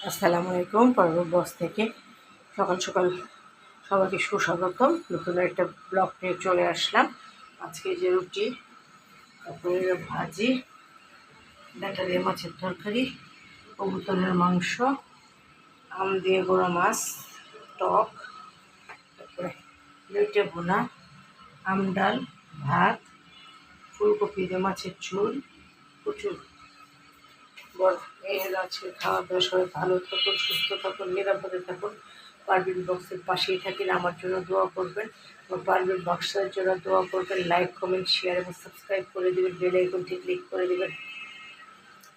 আসসালামু আলাইকুম। পারভেজ বক্স থেকে সকাল সকাল সবাইকে সুস্বাগতম। নতুন একটা ব্লগ নিয়ে চলে আসলাম। আজকে যে রুটি, তারপরে ভাজি, ডাঁটা দিয়ে মাছের তরকারি, কবুতরের মাংস, আম দিয়ে গোড়া মাছ, টক, তারপরে লইটে ভুনা, আম ডাল, ভাত, ফুলকপি দিয়ে মাছের ঝোল, প্রচুর বল। এই হলো আজকে খাওয়া দাওয়া। সবাই ভালো থাকুন, সুস্থ থাকুন, নিরাপদে থাকুন। পারভিন বক্সের পাশেই থাকেন, আমার জন্য দোয়া করবেন। এবং পারভিন বক্সের জন্য দোয়া করবেন। লাইক, কমেন্ট, শেয়ার এবং সাবস্ক্রাইব করে দেবেন। বেল আইকনটি ক্লিক করে দেবেন।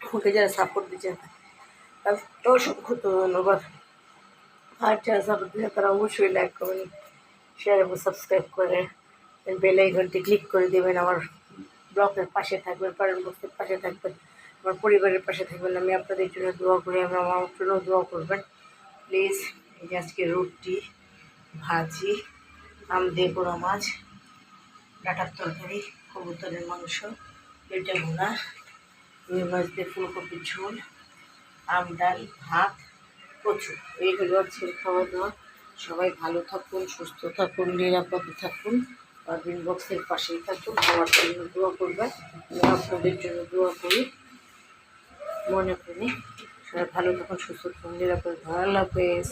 আমাকে যারা সাপোর্ট দিচ্ছেন তাদের অসংখ্য ধন্যবাদ। আর যারা সাপোর্ট দিচ্ছেন তারা অবশ্যই লাইক, কমেন্ট, শেয়ার এবং সাবস্ক্রাইব করে বেল আইকনটি ক্লিক করে দেবেন। আমার ব্লগের পাশে থাকবেন, পারভিন বক্সের পাশে থাকবেন, আমার পরিবারের পাশে থাকবেন। আমি আপনাদের জন্য দোয়া করি, আমরা আমার জন্য দোয়া করবেন প্লিজ। এই যে আজকে রুটি, ভাজি, আম দিয়ে পোড়া মাছ, ডাঁটার তরকারি, কবুতরের মাংস, পেটে ভুনা, রুই মাছ দিয়ে ফুলকপির ঝোল, আম ডাল, ভাত, কচু। এই হলো আজকের খাওয়া দাওয়া। সবাই ভালো থাকুন, সুস্থ থাকুন, নিরাপদে থাকুন। পারভিন বক্সের পাশেই থাকুন, আমার জন্য দোয়া করবেন। আমি আপনাদের জন্য দোয়া করি মনে করি। সবাই ভালো থাকুন, সুস্থ থাকুন, নিরাপদে থাকুন। আল্লাহ হাফেজ।